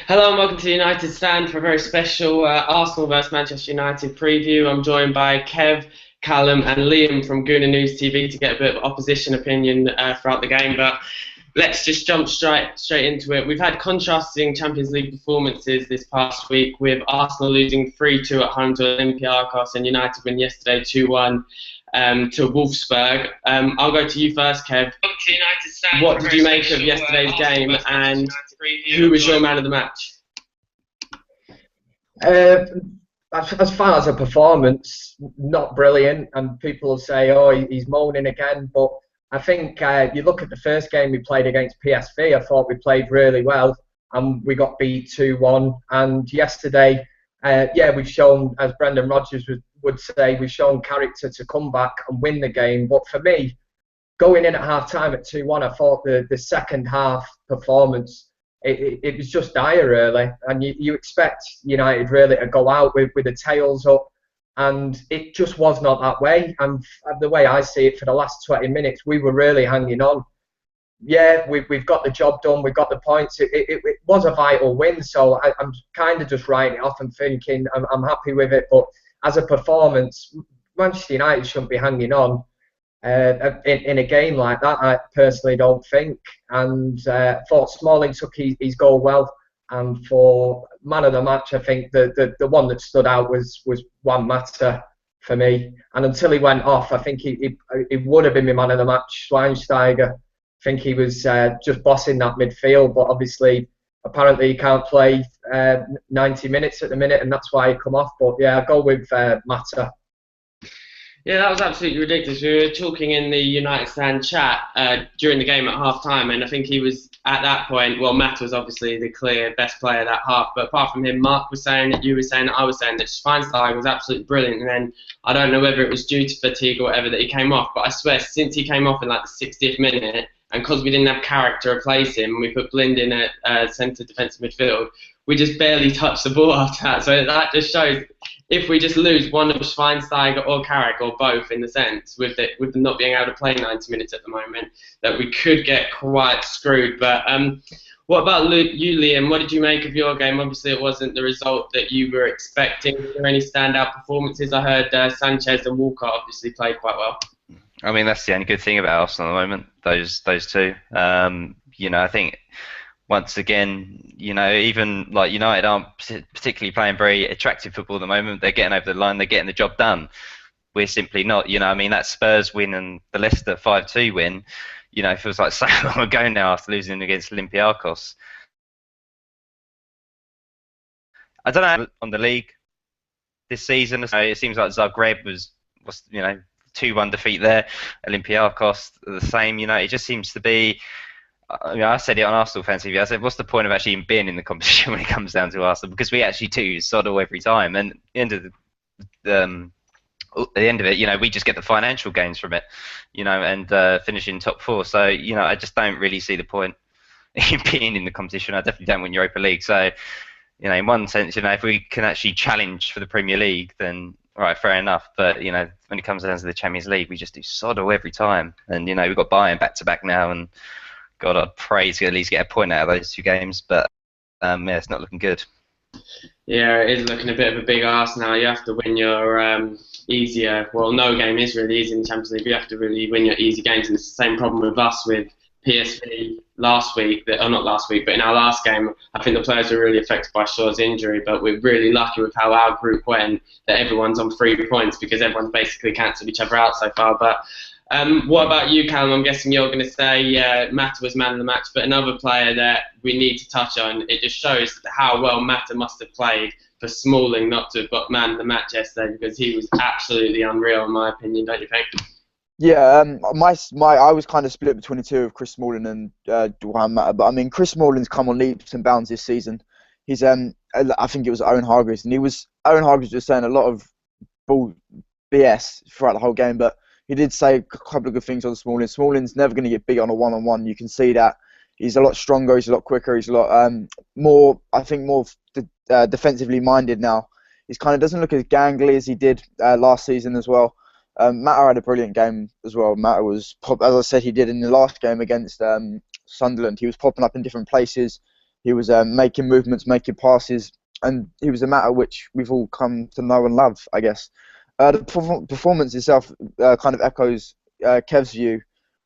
Hello and welcome to the United Stand for a very special Arsenal versus Manchester United preview. I'm joined by Kev, Callum, and Liam from Gooner News TV to get a bit of opposition opinion throughout the game. But let's just jump straight into it. We've had contrasting Champions League performances this past week, with Arsenal losing 3-2 at home to Olympiacos and United win yesterday 2-1 to Wolfsburg. I'll go to you first, Kev. What did you make of yesterday's game, and who was your man of the match? Uh, as far as a performance, not brilliant, and people will say, "Oh, he's moaning again." But I think you look at the first game we played against PSV. I thought we played really well, and we got beat 2-1. And yesterday, we've shown, as Brendan Rodgers would say, we've shown character to come back and win the game. But for me, going in at half time at 2-1, I thought the second half performance, it was just dire, really. And you expect United really to go out with the tails up, and it just was not that way. And the way I see it, for the last 20 minutes, we were really hanging on. Yeah, we've got the job done, we've got the points. It was a vital win, so I'm kind of just writing it off and thinking I'm happy with it. But as a performance, Manchester United shouldn't be hanging on in a game like that. I personally don't think. And thought Smalling took his goal well. And for man of the match, I think the one that stood out was Juan Mata for me. And until he went off, I think he would have been my man of the match, Schweinsteiger. I think he was just bossing that midfield, but obviously, apparently he can't play 90 minutes at the minute, and that's why he come off. But yeah, I'll go with Mata. Yeah, that was absolutely ridiculous. We were talking in the United Stand chat during the game at half time, and I think he was at that point. Well, Matt was obviously the clear best player that half, but apart from him, Mark was saying that, you were saying that, I was saying that Schweinsteiger was absolutely brilliant. And then I don't know whether it was due to fatigue or whatever that he came off, but I swear since he came off in like the 60th minute, and because we didn't have character to replace him, we put Blind in at centre defensive midfield. We just barely touched the ball after that. So that just shows, if we just lose one of Schweinsteiger or Carrick or both, in the sense, with them not being able to play 90 minutes at the moment, that we could get quite screwed. But what about you, Liam? What did you make of your game? Obviously, it wasn't the result that you were expecting. Were there any standout performances? I heard Sanchez and Walker obviously played quite well. I mean, that's the only good thing about Arsenal at the moment, those two. I think once again, even like United aren't particularly playing very attractive football at the moment. They're getting over the line, they're getting the job done. We're simply not. I mean, that Spurs win and the Leicester 5-2 win, it feels like so long ago now after losing against Olympiacos. I don't know on the league this season. It seems like Zagreb was 2-1 defeat there. Olympiacos the same. It just seems to be. I said it on Arsenal Fan TV. I said, what's the point of actually being in the competition when it comes down to Arsenal? Because we actually do soddle every time, and at the end of it, we just get the financial gains from it, and finish in top four. So, I just don't really see the point in being in the competition. I definitely don't win Europa League. So, in one sense, if we can actually challenge for the Premier League, then all right, fair enough. But when it comes down to the Champions League, we just do soddle every time, and we've got Bayern back to back now, and God, I'd pray to at least get a point out of those two games, but it's not looking good. Yeah, it is looking a bit of a big arse now. You have to win your easier. Well, no game is really easy in the Champions League. You have to really win your easy games, and it's the same problem with us with PSV last week. Or not last week, but in our last game, I think the players were really affected by Shaw's injury. But we're really lucky with how our group went, that everyone's on 3 points, because everyone's basically cancelled each other out so far. But what about you, Callum? I'm guessing you're going to say Mata was man of the match, but another player that we need to touch on. It just shows how well Mata must have played for Smalling not to have got man of the match yesterday, because he was absolutely unreal in my opinion, don't you think? Yeah, I was kind of split between the two of Chris Smalling and Juan Mata, but I mean, Chris Smalling's come on leaps and bounds this season. He's I think it was Owen Hargreaves, and Owen Hargreaves was saying a lot of bull BS throughout the whole game, but he did say a couple of good things on Smalling. Smalling's never going to get beat on a one-on-one. You can see that. He's a lot stronger. He's a lot quicker. He's a lot more defensively minded now. He kind of doesn't look as gangly as he did last season as well. Mata had a brilliant game as well. Mata was, as I said, he did in the last game against Sunderland. He was popping up in different places, He was making movements, making passes, and he was a matter which we've all come to know and love, I guess. The performance itself kind of echoes Kev's view,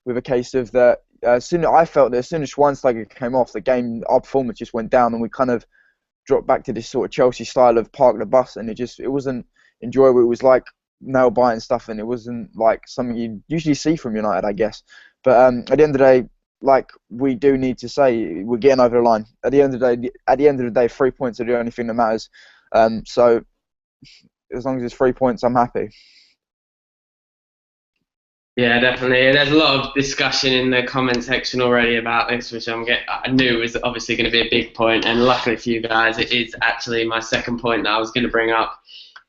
with a case of that. I felt that as soon as Schweinsteiger came off, the game, our performance just went down, and we kind of dropped back to this sort of Chelsea style of park the bus, and it wasn't enjoyable. It was like nail biting stuff, and it wasn't like something you usually see from United, I guess. But at the end of the day, like we do need to say, we're getting over the line. At the end of the day, 3 points are the only thing that matters. So as long as it's 3 points, I'm happy. Yeah, definitely. There's a lot of discussion in the comment section already about this, which I knew was obviously going to be a big point, and luckily for you guys, it is actually my second point that I was going to bring up.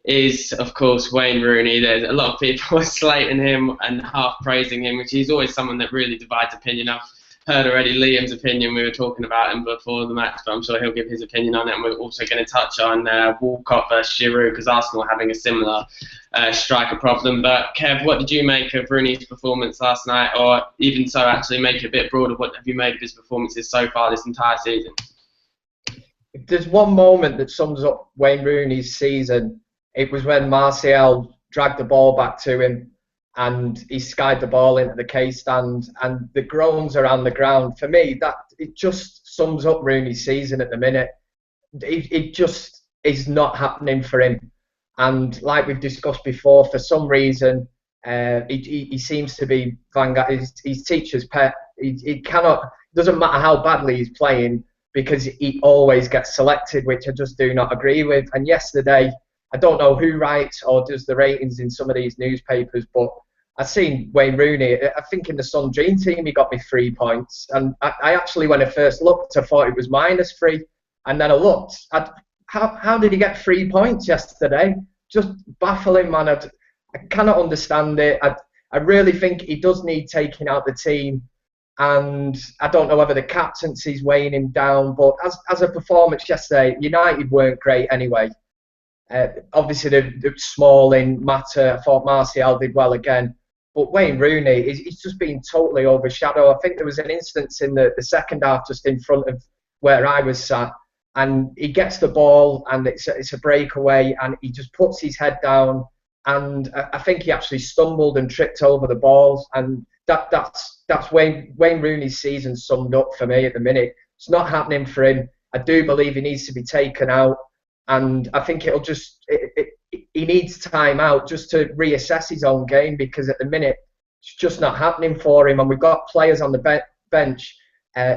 Is of course Wayne Rooney. There's a lot of people slating him and half praising him, which he's always someone that really divides opinion. I've heard already Liam's opinion. We were talking about him before the match, but I'm sure he'll give his opinion on it. And we're also going to touch on Walcott versus Giroud, because Arsenal are having a similar striker problem. But Kev, what did you make of Rooney's performance last night, or even so, actually make it a bit broader? What have you made of his performances so far this entire season? If there's one moment that sums up Wayne Rooney's season, it was when Martial dragged the ball back to him and he skied the ball into the K-stand, and the groans around the ground. For me, that it just sums up Rooney's season at the minute. It just is not happening for him. And like we've discussed before, for some reason, he seems to be his teacher's pet. He cannot, doesn't matter how badly he's playing, because he always gets selected, which I just do not agree with. And yesterday, I don't know who writes or does the ratings in some of these newspapers, but I seen Wayne Rooney. I think in the Sun Dream Team he got me 3 points, and I actually, when I first looked, I thought it was -3, and then I looked. How did he get 3 points yesterday? Just baffling, man. I cannot understand it. I really think he does need taking out the team, and I don't know whether the captaincy's weighing him down, but as a performance yesterday, United weren't great anyway. Obviously, the Smalling, Mata, I thought Martial did well again. But Wayne Rooney, he's just been totally overshadowed. I think there was an instance in the second half just in front of where I was sat, and he gets the ball, and it's a breakaway, and he just puts his head down, and I think he actually stumbled and tripped over the balls, and that's Wayne Rooney's season summed up for me at the minute. It's not happening for him. I do believe he needs to be taken out. And I think he needs time out just to reassess his own game, because at the minute it's just not happening for him. And we've got players on the bench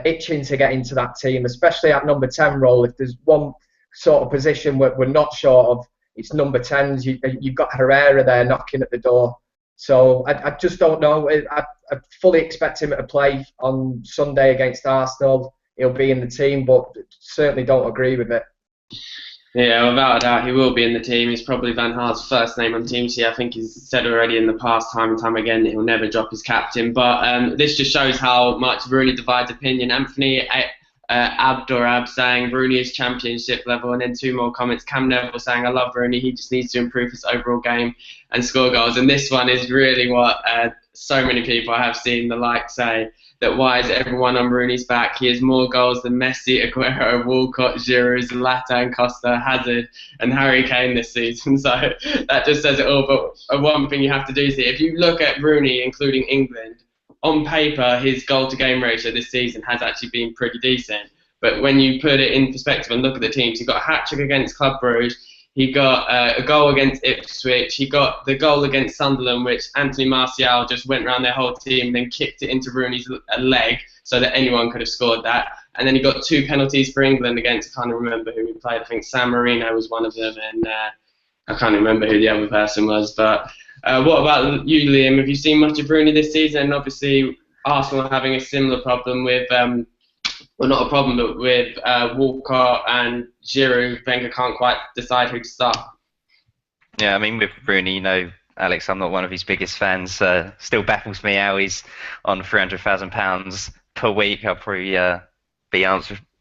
itching to get into that team, especially at number 10 role. If there's one sort of position we're not short of, it's number 10s. You've got Herrera there knocking at the door. So I just don't know. I fully expect him to play on Sunday against Arsenal. He'll be in the team, but certainly don't agree with it. Yeah, without a doubt, he will be in the team. He's probably Van Gaal's first name on team sheet. I think he's said already in the past, time and time again, that he'll never drop his captain. But this just shows how much Rooney divides opinion. Anthony Abdurab saying Rooney is championship level, and then 2 more comments. Cam Neville saying, I love Rooney, he just needs to improve his overall game and score goals. And this one is really what so many people I have seen the like say, that why is everyone on Rooney's back? He has more goals than Messi, Aguero, Walcott, Giroud, Zlatan, Costa, Hazard, and Harry Kane this season. So that just says it all. But one thing you have to do is, if you look at Rooney, including England, on paper, his goal-to-game ratio this season has actually been pretty decent. But when you put it in perspective and look at the teams, he got a hat-trick against Club Brugge, he got a goal against Ipswich, he got the goal against Sunderland, which Anthony Martial just went around their whole team and then kicked it into Rooney's leg so that anyone could have scored that. And then he got 2 penalties for England against, I can't remember who he played, I think San Marino was one of them, and I can't remember who the other person was. But what about you, Liam? Have you seen much of Rooney this season? And obviously, Arsenal are having a similar problem with, well, not a problem, but with Walcott and Giroud. Wenger can't quite decide who to start. Yeah, I mean, with Rooney, Alex, I'm not one of his biggest fans. Still baffles me how he's on £300,000 per week. I'll probably be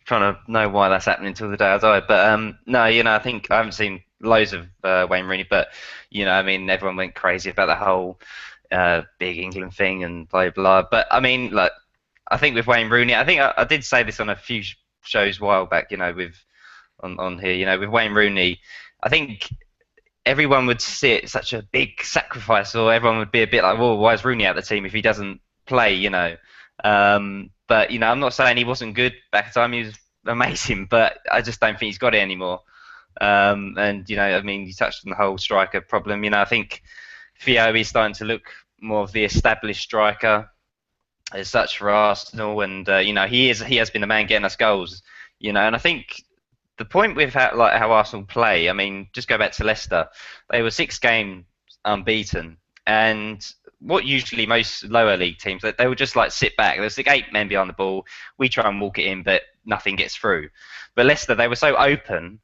trying to know why that's happening until the day I die. But no, I think I haven't seen loads of Wayne Rooney, but I mean, everyone went crazy about the whole big England thing and blah blah. But I mean, I think with Wayne Rooney, I think I did say this on a few shows a while back, with on here, with Wayne Rooney. I think everyone would see it such a big sacrifice, or everyone would be a bit like, well, why is Rooney out of the team if he doesn't play, But, I'm not saying he wasn't good back at the time. He was amazing, but I just don't think he's got it anymore. And, you touched on the whole striker problem. I think Theo is starting to look more of the established striker as such for Arsenal, and, he has been the man getting us goals, and I think the point with how Arsenal play, just go back to Leicester. They were 6 games unbeaten, and what usually most lower league teams, they would just sit back. There's 8 men behind the ball. We try and walk it in, but nothing gets through. But Leicester, they were so open.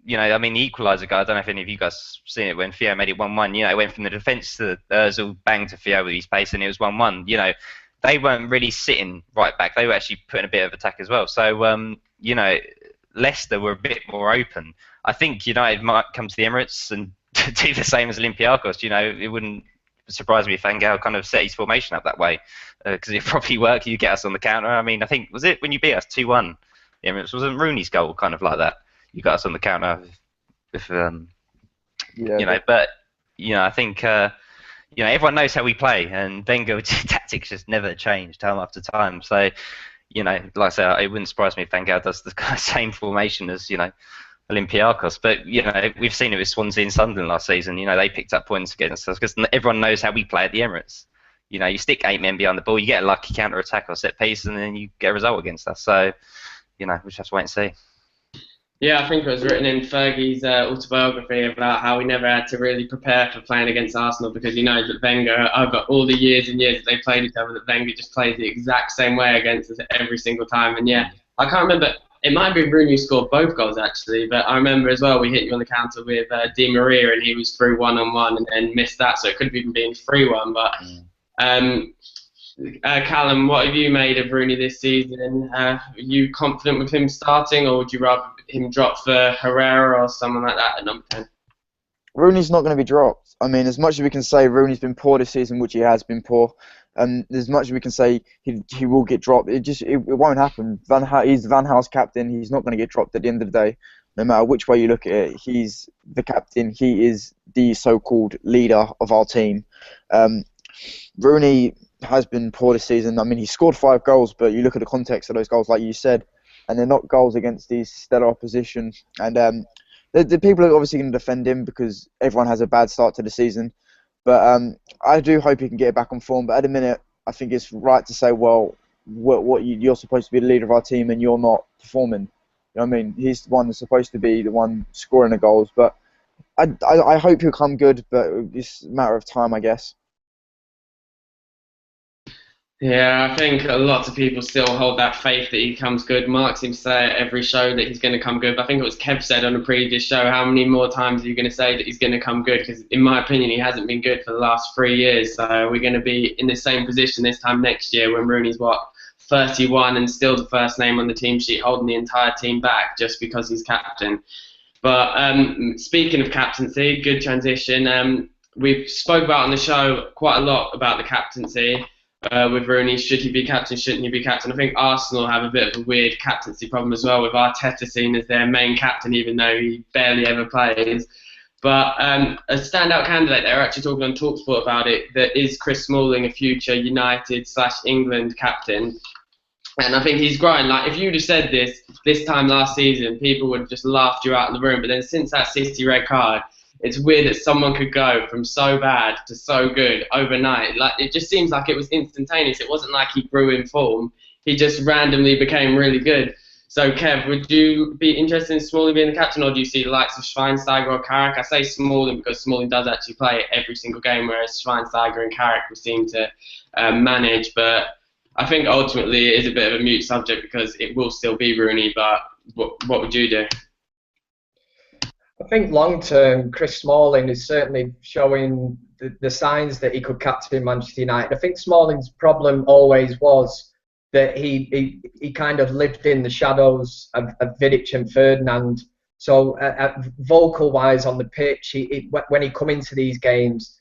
The equaliser guy, I don't know if any of you guys seen it when Theo made it 1-1. It went from the defence to Ozil, bang to Theo with his pace, and it was 1-1. They weren't really sitting right back. They were actually putting a bit of attack as well. So, Leicester were a bit more open. I think United might come to the Emirates and do the same as Olympiacos. It wouldn't surprise me if Gaal kind of set his formation up that way, because it probably worked. You get us on the counter. I think, was it when you beat us 2-1? The Emirates, wasn't Rooney's goal kind of like that? You got us on the counter with But I think everyone knows how we play, and Wenger's tactics just never change time after time. So. Like I said, it wouldn't surprise me if Gaal does the kind of same formation as, Olympiacos. But, we've seen it with Swansea and Sunderland last season. They picked up points against us because everyone knows how we play at the Emirates. You stick 8 men behind the ball, you get a lucky counter-attack or set piece, and then you get a result against us. So, we just have to wait and see. Yeah, I think it was written in Fergie's autobiography about how he never had to really prepare for playing against Arsenal, because he knows that Wenger, over all the years and years that they played each other, that Wenger just plays the exact same way against us every single time. And yeah, I can't remember, it might be Rooney who scored both goals actually, but I remember as well we hit you on the counter with Di Maria, and he was through 1-on-1 and missed that, so it could have even been 3-1. But Callum, what have you made of Rooney this season? Are you confident with him starting, or would you rather him drop for Herrera or someone like that at number 10? Rooney's not going to be dropped. As much as we can say Rooney's been poor this season, which he has been poor, as much as we can say he will get dropped, it won't happen. He's Van Gaal's captain. He's not going to get dropped at the end of the day. No matter which way you look at it, he's the captain. He is the so-called leader of our team. Rooney has been poor this season. He scored 5 goals, but you look at the context of those goals, like you said, and they're not goals against these stellar opposition. And the people are obviously going to defend him because everyone has a bad start to the season. But I do hope he can get back on form. But at the minute, I think it's right to say, well, you're supposed to be the leader of our team and you're not performing. He's the one that's supposed to be the one scoring the goals. But I hope he'll come good, but it's a matter of time, I guess. Yeah, I think lots of people still hold that faith that he comes good. Mark seems to say at every show that he's going to come good. But I think it was Kev said on a previous show, how many more times are you going to say that he's going to come good? Because in my opinion, he hasn't been good for the last 3 years. So we're going to be in the same position this time next year when Rooney's, 31 and still the first name on the team sheet, holding the entire team back just because he's captain. But speaking of captaincy, good transition. We've spoke about on the show quite a lot about the captaincy. With Rooney, should he be captain, shouldn't he be captain? I think Arsenal have a bit of a weird captaincy problem as well, with Arteta seen as their main captain, even though he barely ever plays. But a standout candidate, they're actually talking on TalkSport about it, that is Chris Smalling, a future United/England captain. And I think he's growing. If you'd have said this time last season, people would have just laughed you out of the room. But then since that City red card, it's weird that someone could go from so bad to so good overnight. It just seems like it was instantaneous. It wasn't like he grew in form. He just randomly became really good. So, Kev, would you be interested in Smalling being the captain, or do you see the likes of Schweinsteiger or Carrick? I say Smalling because Smalling does actually play every single game, whereas Schweinsteiger and Carrick will seem to manage. But I think ultimately it is a bit of a mute subject because it will still be Rooney. But what would you do? I think long-term, Chris Smalling is certainly showing the signs that he could captain Manchester United. I think Smalling's problem always was that he kind of lived in the shadows of Vidic and Ferdinand. So vocal-wise on the pitch, when he come into these games,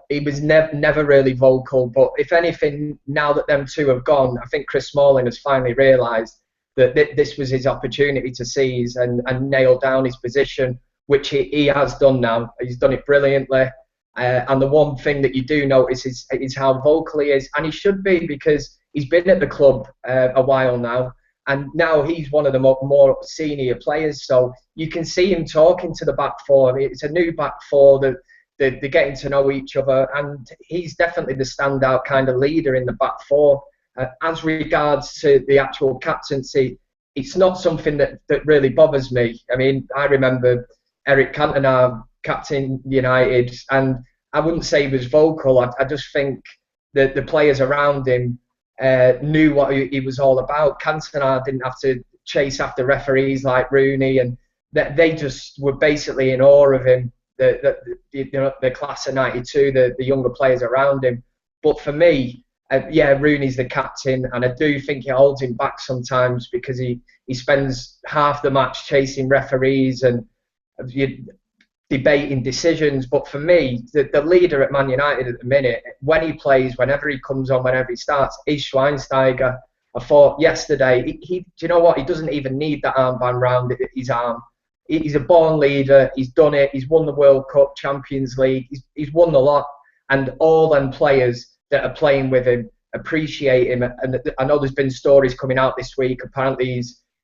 he was never really vocal. But if anything, now that them two have gone, I think Chris Smalling has finally realised that this was his opportunity to seize and nail down his position, which he has done now. He's done it brilliantly. And the one thing that you do notice is how vocal he is, and he should be, because he's been at the club a while now, and now he's one of the more senior players. So you can see him talking to the back four. It's a new back four that they're getting to know each other, and he's definitely the standout kind of leader in the back four. As regards to the actual captaincy, it's not something that really bothers me. I mean, I remember Eric Cantona, captain United, and I wouldn't say he was vocal. I just think that the players around him knew what he was all about. Cantona didn't have to chase after referees like Rooney, and they just were basically in awe of him. The class of '92, the younger players around him. But for me, Rooney's the captain, and I do think it holds him back sometimes, because he spends half the match chasing referees and debating decisions. But for me, the leader at Man United at the minute, when he plays, whenever he comes on, whenever he starts, is Schweinsteiger. I thought yesterday, do you know what? He doesn't even need that armband round his arm. He's a born leader. He's done it. He's won the World Cup, Champions League. He's won a lot, and all them players that are playing with him appreciate him. And I know there's been stories coming out this week. Apparently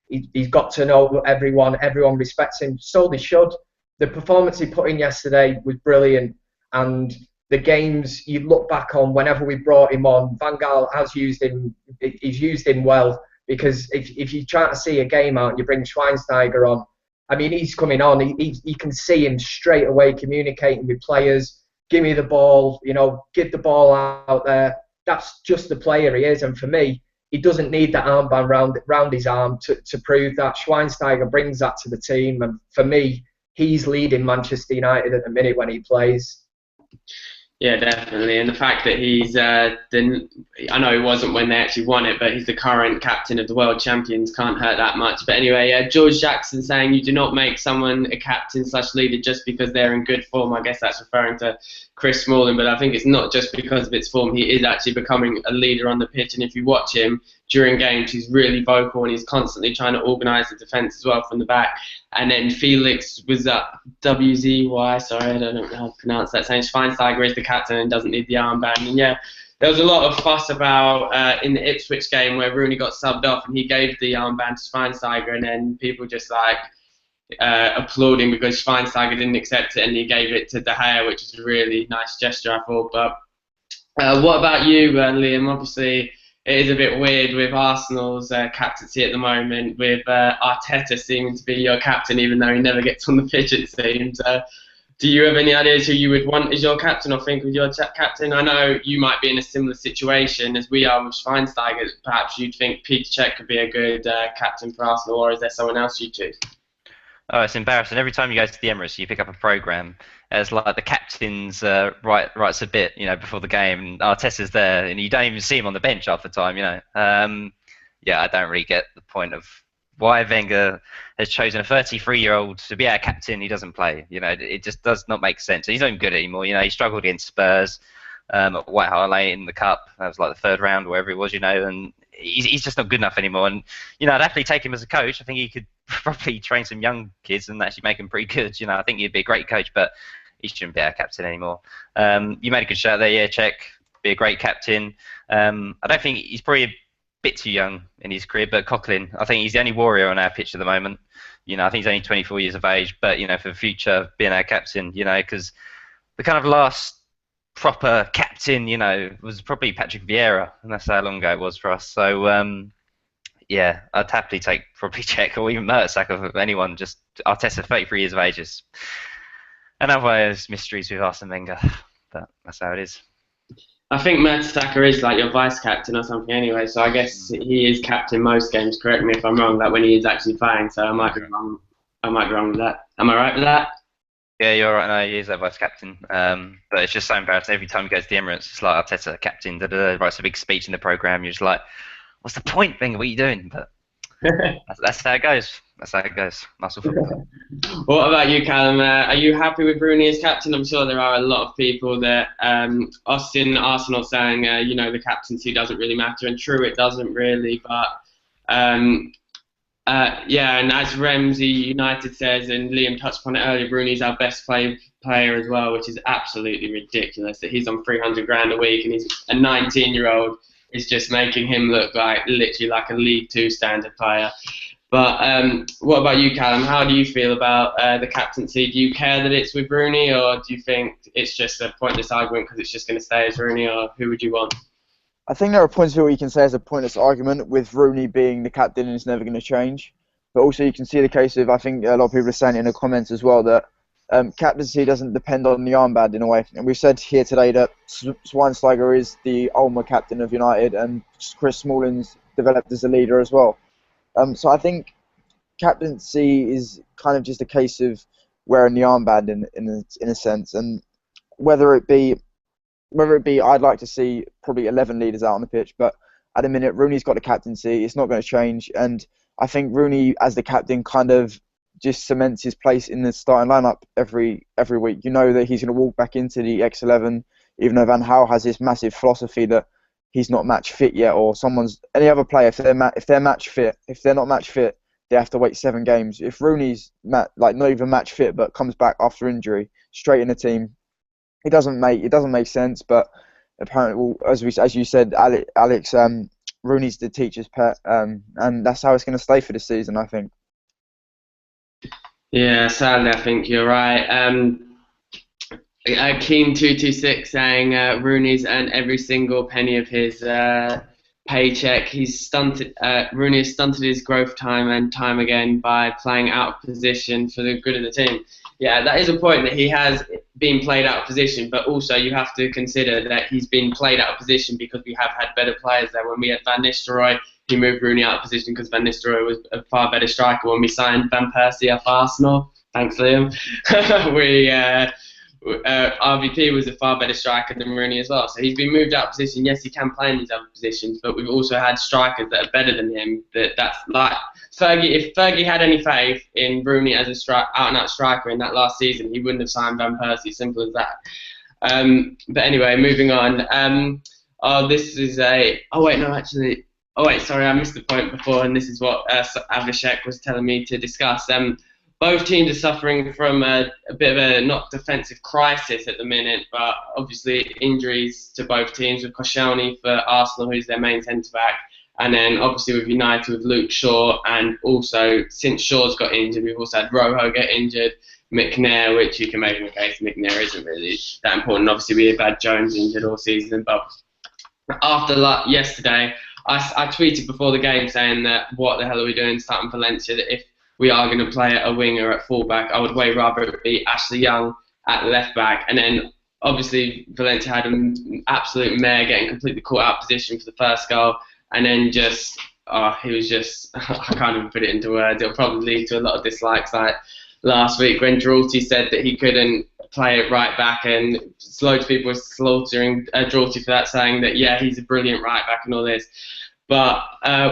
he's got to know everyone. Everyone respects him. So they should. The performance he put in yesterday was brilliant. And the games you look back on, whenever we brought him on, Van Gaal has used him. He's used him well, because if you try to see a game out and you bring Schweinsteiger on, I mean, he's coming on. You can see him straight away communicating with players. Give me the ball, give the ball out there. That's just the player he is. And for me, he doesn't need that armband round his arm to prove that. Schweinsteiger brings that to the team. And for me, he's leading Manchester United at the minute when he plays. Yeah, definitely. And the fact that he's, I know he wasn't when they actually won it, but he's the current captain of the world champions, can't hurt that much. But anyway, George Jackson saying you do not make someone a captain/leader just because they're in good form. I guess that's referring to Chris Smalling, but I think it's not just because of its form. He is actually becoming a leader on the pitch, and if you watch him during games, he's really vocal and he's constantly trying to organise the defence as well from the back. And then Felix was WZY, sorry, I don't know how to pronounce that, saying Schweinsteiger is the captain and doesn't need the armband. And yeah, there was a lot of fuss about in the Ipswich game where Rooney got subbed off and he gave the armband to Schweinsteiger, and then people just applauding because Schweinsteiger didn't accept it and he gave it to De Gea, which is a really nice gesture, I thought. But what about you, Liam? Obviously, it is a bit weird with Arsenal's captaincy at the moment, with Arteta seeming to be your captain, even though he never gets on the pitch, it seems. Do you have any ideas who you would want as your captain, or think with your captain? I know you might be in a similar situation as we are with Schweinsteiger. Perhaps you'd think Peter Cech could be a good captain for Arsenal, or is there someone else you'd choose? Oh, it's embarrassing. Every time you go to the Emirates, you pick up a programme. It's like the captain's writes a bit, before the game, and Arteta's there, and you don't even see him on the bench half the time, I don't really get the point of why Wenger has chosen a 33-year-old to be our captain. He doesn't play. It just does not make sense. He's not even good anymore. He struggled against Spurs at White Hart Lane in the Cup. That was like the third round, wherever it was, and he's just not good enough anymore. And I'd happily take him as a coach. I think he could probably train some young kids and actually make them pretty good. I think he'd be a great coach, but he shouldn't be our captain anymore. You made a good shout there. Yeah, Cech, be a great captain. I don't think he's probably a bit too young in his career, but Coquelin, I think he's the only warrior on our pitch at the moment. I think he's only 24 years of age, but for the future, being our captain, because the kind of last proper captain, was probably Patrick Vieira, and that's how long ago it was for us. So I'd happily take probably Cech or even Mertesacker of anyone. Just Arteta, 33 years of age, is another mysteries with Arsene Wenger, but that's how it is. I think Mertesacker is like your vice captain or something anyway, so I guess he is captain most games. Correct me if I'm wrong, when he is actually playing. So I might be wrong. With that. Am I right with that? Yeah, you're right. No, he is our vice captain. But it's just so embarrassing. Every time he goes to the Emirates, it's like Arteta, captain, writes a big speech in the programme. You're just like, what's the point, Wenger? What are you doing? But that's how it goes. That's how it goes. Muscle football. What about you, Callum? Are you happy with Rooney as captain? I'm sure there are a lot of people that Austin Arsenal saying, the captaincy doesn't really matter, and true, it doesn't really. But Yeah, and as Ramsey United says, and Liam touched upon it earlier, Rooney's our best player as well, which is absolutely ridiculous that he's on 300 grand a week and he's a 19-year-old is just making him look like literally like a League Two standard player. But what about you, Callum? How do you feel about the captaincy? Do you care that it's with Rooney, or do you think it's just a pointless argument because it's just going to stay as Rooney, or who would you want? I think there are points where you can say it's a pointless argument with Rooney being the captain and it's never going to change. But also you can see the case of, I think a lot of people are saying in the comments as well, that captaincy doesn't depend on the armband in a way. And we've said here today that Schweinsteiger is the Ulmer captain of United and Chris Smalling's developed as a leader as well. So I think captaincy is kind of just a case of wearing the armband in a sense. And whether it be, I'd like to see probably 11 leaders out on the pitch, but at the minute, Rooney's got the captaincy. It's not going to change, and I think Rooney, as the captain, kind of just cements his place in the starting lineup every week. You know that he's going to walk back into the X11, even though Van Gaal has this massive philosophy that he's not match fit yet, or any other player, if they're match fit, if they're not match fit, they have to wait 7 games. If Rooney's not even match fit, but comes back after injury, straight in the team. It doesn't make sense, but apparently, as you said, Alex, Rooney's the teacher's pet, and that's how it's going to stay for this season, I think. Yeah, sadly, I think you're right. Keen226 saying Rooney's earned every single penny of his paycheck. He's stunted. Rooney has stunted his growth time and time again by playing out of position for the good of the team. Yeah, that is a point that he has been played out of position, but also you have to consider that he's been played out of position because we have had better players there. When we had Van Nistelrooy, he moved Rooney out of position because Van Nistelrooy was a far better striker. When we signed Van Persie off Arsenal, thanks Liam, RVP was a far better striker than Rooney as well. So he's been moved out of position. Yes, he can play in these other positions, but we've also had strikers that are better than him. That's like Fergie. If Fergie had any faith in Rooney as a out-and-out striker in that last season, he wouldn't have signed Van Persie. Simple as that. But anyway, moving on. This is a. Oh wait, no, actually. Oh wait, sorry, I missed the point before, and this is what Avishek was telling me to discuss. Both teams are suffering from a bit of a not defensive crisis at the minute, but obviously injuries to both teams with Koscielny for Arsenal, who's their main centre-back, and then obviously with United with Luke Shaw, and also since Shaw's got injured, we've also had Rojo get injured, McNair, which you can make a case McNair isn't really that important. Obviously we've had Jones injured all season, but after yesterday, I tweeted before the game saying that what the hell are we doing starting Valencia, that if we are going to play a winger at fullback, I would way rather it be Ashley Young at left back. And then obviously Valencia had an absolute mare getting completely caught out of position for the first goal, and then he was just I can't even put it into words. It'll probably lead to a lot of dislikes, like last week when Droughty said that he couldn't play it right back, and loads of people were slaughtering Droughty for that, saying that yeah, he's a brilliant right back and all this. But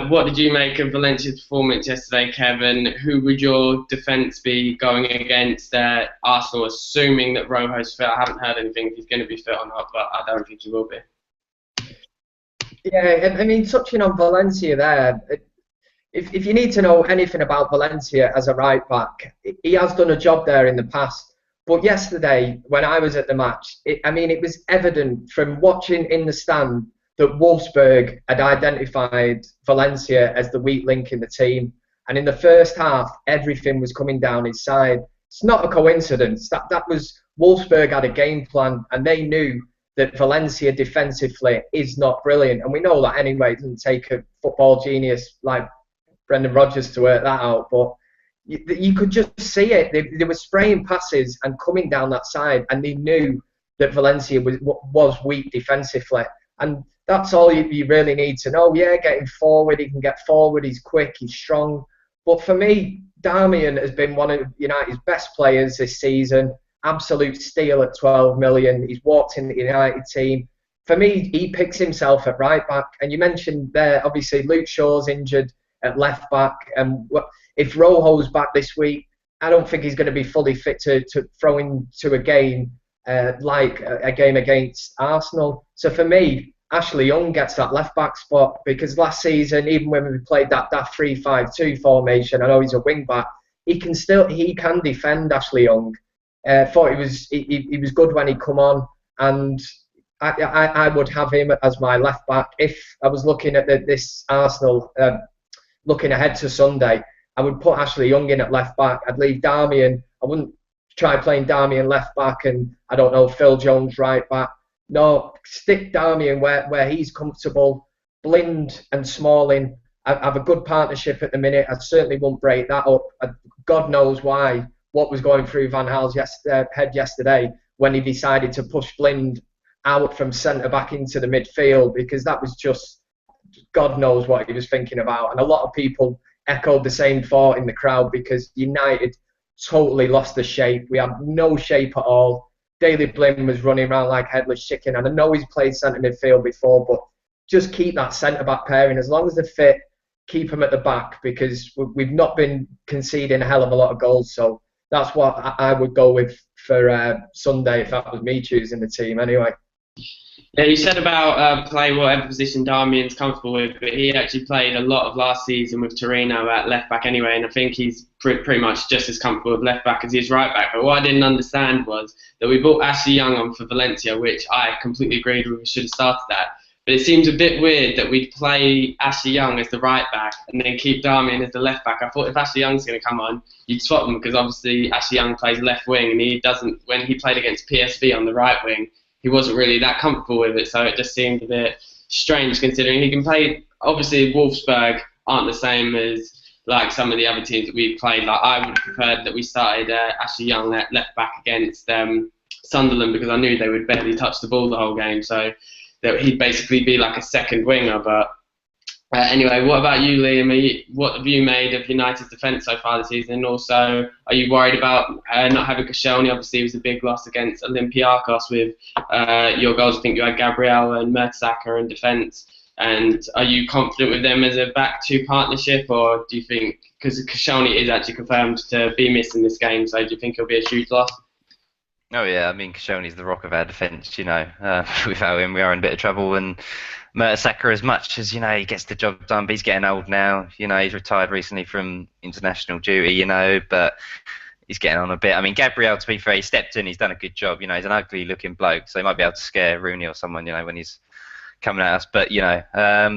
what did you make of Valencia's performance yesterday, Kevin? Who would your defence be going against Arsenal, assuming that Rojo's fit? I haven't heard anything if he's going to be fit or not, but I don't think he will be. Yeah, I mean, touching on Valencia there, if you need to know anything about Valencia as a right back, he has done a job there in the past. But yesterday, when I was at the match, it was evident from watching in the stand that Wolfsburg had identified Valencia as the weak link in the team. And in the first half, everything was coming down his side. It's not a coincidence. That was Wolfsburg had a game plan, and they knew that Valencia defensively is not brilliant. And we know that anyway. It doesn't take a football genius like Brendan Rodgers to work that out. But you could just see it. They were spraying passes and coming down that side, and they knew that Valencia was weak defensively. And that's all you really need to know. Yeah, getting forward, he can get forward, he's quick, he's strong. But for me, Darmian has been one of United's best players this season. Absolute steal at 12 million. He's walked in the United team. For me, he picks himself at right back. And you mentioned there, obviously, Luke Shaw's injured at left back. And if Rojo's back this week, I don't think he's going to be fully fit to throw into a game like a game against Arsenal. So for me, Ashley Young gets that left back spot, because last season, even when we played that 3-5-2 formation, I know he's a wing back, he can defend. Ashley Young. Thought he was good when he come on, and I would have him as my left back if I was looking at this Arsenal, looking ahead to Sunday. I would put Ashley Young in at left back. I'd leave Darmian. I wouldn't try playing Darmian left back and, I don't know, Phil Jones right back. No, stick Darmian where he's comfortable. Blind and Smalling have a good partnership at the minute. I certainly won't break that up. God knows why, what was going through Van Gaal's head yesterday when he decided to push Blind out from centre back into the midfield, because that was just, God knows what he was thinking about. And a lot of people echoed the same thought in the crowd, because United totally lost the shape. We had no shape at all. Daley Blind was running around like headless chicken, and I know he's played centre midfield before, but just keep that centre back pairing. As long as they're fit, keep them at the back, because we've not been conceding a hell of a lot of goals. So that's what I would go with for Sunday if that was me choosing the team anyway. Yeah, you said about play whatever position Darmian's comfortable with, but he actually played a lot of last season with Torino at left back anyway, and I think he's pretty much just as comfortable with left back as he is right back. But what I didn't understand was that we brought Ashley Young on for Valencia, which I completely agreed we should have started that. But it seems a bit weird that we'd play Ashley Young as the right back and then keep Darmian as the left back. I thought if Ashley Young's going to come on, you'd swap them, because obviously Ashley Young plays left wing, and he doesn't. When he played against PSV on the right wing, he wasn't really that comfortable with it, so it just seemed a bit strange considering he can play. Obviously, Wolfsburg aren't the same as like some of the other teams that we've played. Like I would have preferred that we started Ashley Young at left back against Sunderland, because I knew they would barely touch the ball the whole game, so that he'd basically be like a second winger. But anyway, what about you, Liam? What have you made of United's defence so far this season? And also, are you worried about not having Koscielny? Obviously, it was a big loss against Olympiacos with your goals. I think you had Gabriel and Mertesacker in defence. And are you confident with them as a back-two partnership, or do you think, because Koscielny is actually confirmed to be missing this game, so do you think it'll be a huge loss? Oh yeah, I mean Koscielny's the rock of our defence. Without him, we are in a bit of trouble. And Mertesacker, as much as he gets the job done, but he's getting old now. He's retired recently from international duty. But he's getting on a bit. I mean, Gabriel, to be fair, he stepped in. He's done a good job. He's an ugly-looking bloke, so he might be able to scare Rooney or someone. When he's coming at us. But our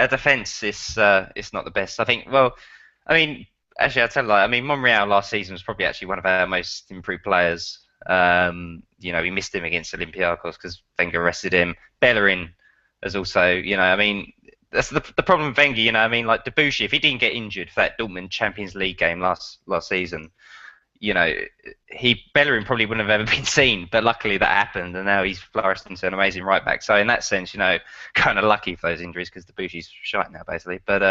defence is it's not the best. I think. Well, I mean. Actually, I'll tell you, Monreal last season was probably actually one of our most improved players. We missed him against Olympiacos because Wenger rested him. Bellerin is also, that's the problem with Wenger, like Debussy, if he didn't get injured for that Dortmund Champions League game last season, Bellerin probably wouldn't have ever been seen, but luckily that happened, and now he's flourished into an amazing right back. So in that sense, kind of lucky for those injuries, because Debussy's shite now, basically. But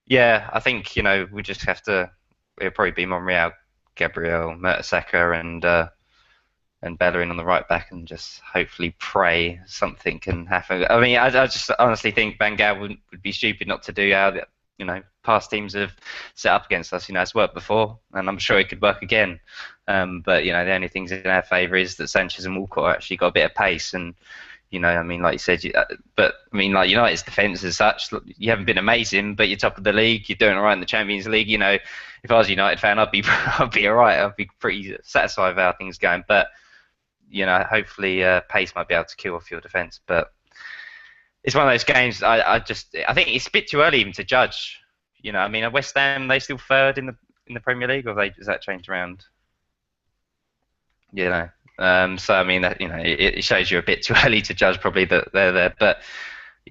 yeah, I think we just have to. It'll probably be Monreal, Gabriel, Mertesacker, and Bellerin on the right back, and just hopefully pray something can happen. I mean, I just honestly think Van Gaal would be stupid not to do how past teams have set up against us. It's worked before, and I'm sure it could work again. But the only things in our favour is that Sanchez and Walcott actually got a bit of pace, and like you said, like United's defence as such, you haven't been amazing, but you're top of the league, you're doing all right in the Champions League. If I was a United fan, I'd be all right. I'd be pretty satisfied with how things going. But hopefully pace might be able to kill off your defence. But it's one of those games. I think it's a bit too early even to judge. Are West Ham, they still third in the Premier League, or has that changed around? So that it shows you a bit too early to judge probably that they're there. But